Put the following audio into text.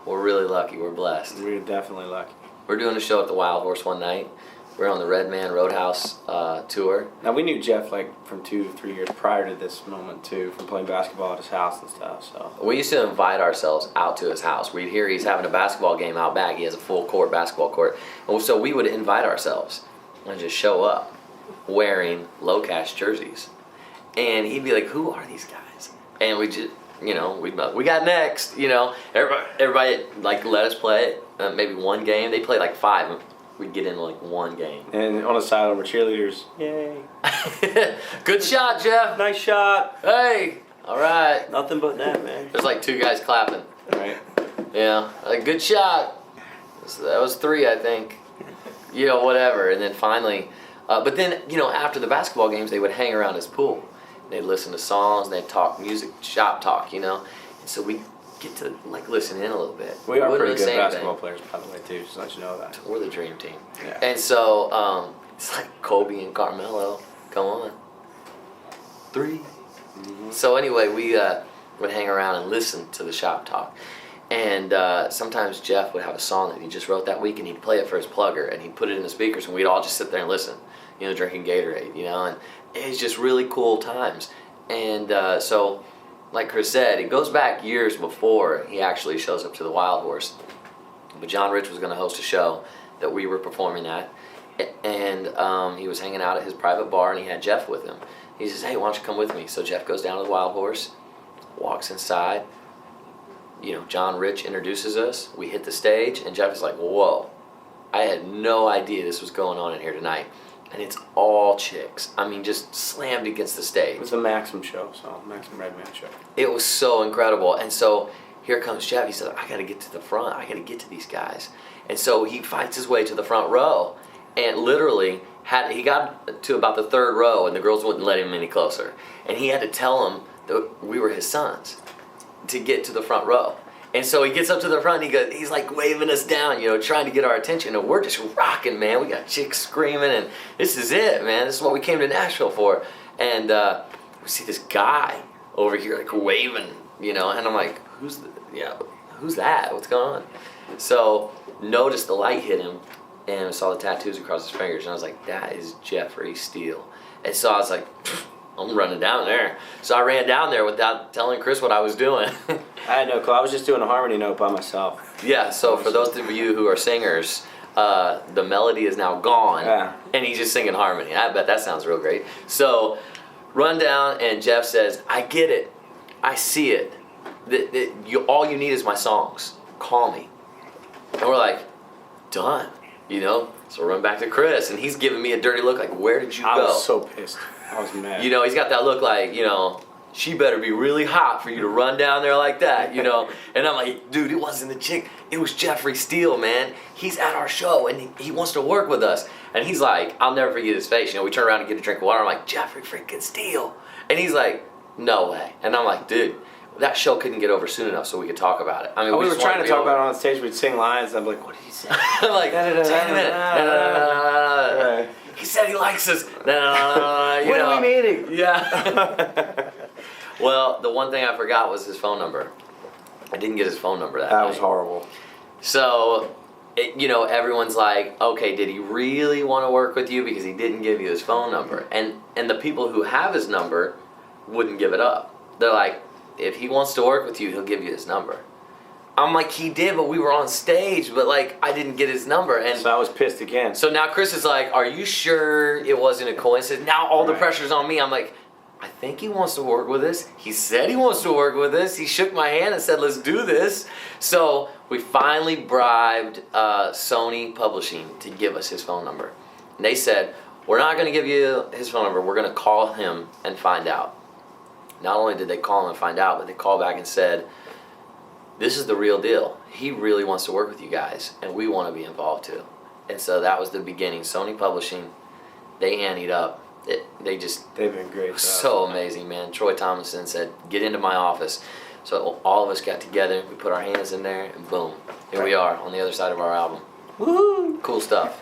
We're really lucky. We're blessed. We're definitely lucky. We're doing a show at the Wildhorse one night. We're on the Red Man Roadhouse tour. Now, we knew Jeff from 2 to 3 years prior to this moment, too, from playing basketball at his house and stuff. So We used to invite ourselves out to his house. We'd hear he's having a basketball game out back. He has a full court basketball court. And so we would invite ourselves and just show up wearing LoCash jerseys. And he'd be like, who are these guys? And we just, we got next, Everybody like, let us play maybe one game. They play like 5. We'd get in like one game. And on the sideline, we're cheerleaders. Yay. Good shot, Jeff. Nice shot. Hey. All right. Nothing but net, man. There's like 2 guys clapping. Right. Yeah. Like, good shot. That was 3, I think. Whatever. And then finally, but then, after the basketball games, they would hang around his pool. They'd listen to songs, they'd talk music, shop talk, And so we get to listen in a little bit. We are pretty good basketball players, by the way, too. Just to let you know that. We're the dream team. Yeah. And so it's like Kobe and Carmelo. Come on. 3. Mm-hmm. So anyway, we would hang around and listen to the shop talk. And sometimes Jeff would have a song that he just wrote that week, and he'd play it for his plugger, and he'd put it in the speakers, and we'd all just sit there and listen, drinking Gatorade, and it's just really cool times. And so, like Chris said, it goes back years before he actually shows up to the Wildhorse. But John Rich was going to host a show that we were performing at, and he was hanging out at his private bar, and he had Jeff with him. He says, hey, why don't you come with me? So Jeff goes down to the Wildhorse, walks inside. John Rich introduces us. We hit the stage, and Jeff is like, whoa, I had no idea this was going on in here tonight. And it's all chicks. I mean, just slammed against the stage. It was a Maxim show, Maxim Redman show. It was so incredible. And so here comes Jeff. He said, I got to get to the front. I got to get to these guys. And so he fights his way to the front row, and literally he got to about the 3rd row, and the girls wouldn't let him any closer. And he had to tell them that we were his sons to get to the front row. And so he gets up to the front, and he's like waving us down, trying to get our attention. And we're just rocking, man. We got chicks screaming, and this is it, man. This is what we came to Nashville for. And we see this guy over here, like, waving, and I'm like, who's that? What's going on? So noticed the light hit him, and saw the tattoos across his fingers, and I was like, that is Jeffery Steele. And so I was like, I'm running down there. So I ran down there without telling Chris what I was doing. I had no clue. I was just doing a harmony note by myself. Yeah, so for those of you who are singers, the melody is now gone, and he's just singing harmony. I bet that sounds real great. So run down, and Jeff says, I get it. I see it. All you need is my songs. Call me. And we're like, done. So run back to Chris, and he's giving me a dirty look like, where did you go? I was so pissed. I was mad. He's got that look like, she better be really hot for you to run down there like that, And I'm like, dude, it wasn't the chick. It was Jeffery Steele, man. He's at our show, and he wants to work with us. And he's like, I'll never forget his face. We turn around and get a drink of water. I'm like, Jeffery freaking Steele. And he's like, no way. And I'm like, dude, that show couldn't get over soon enough so we could talk about it. I mean, we were trying to talk about it on stage. We'd sing lines. I'm like, what did he say? I'm like, wait a minute. He said he likes us. When are we meeting? Yeah. Well, the one thing I forgot was his phone number. I didn't get his phone number that night. That was horrible. So, everyone's like, okay, did he really want to work with you because he didn't give you his phone number? And the people who have his number wouldn't give it up. They're like, if he wants to work with you, he'll give you his number. I'm like, he did, but we were on stage, but I didn't get his number. And so I was pissed again. So now Chris is like, are you sure it wasn't a coincidence? Now all the pressure's on me. I'm like, I think he wants to work with us. He said he wants to work with us. He shook my hand and said, let's do this. So we finally bribed Sony Publishing to give us his phone number. And they said, we're not going to give you his phone number. We're going to call him and find out. Not only did they call him and find out, but they called back and said, this is the real deal. He really wants to work with you guys, and we want to be involved too. And so that was the beginning. Sony Publishing, they anteed up. They've been great. So amazing, man. Troy Thomason said, get into my office. So all of us got together, we put our hands in there, and boom, here we are on the other side of our album. Woo! Cool stuff.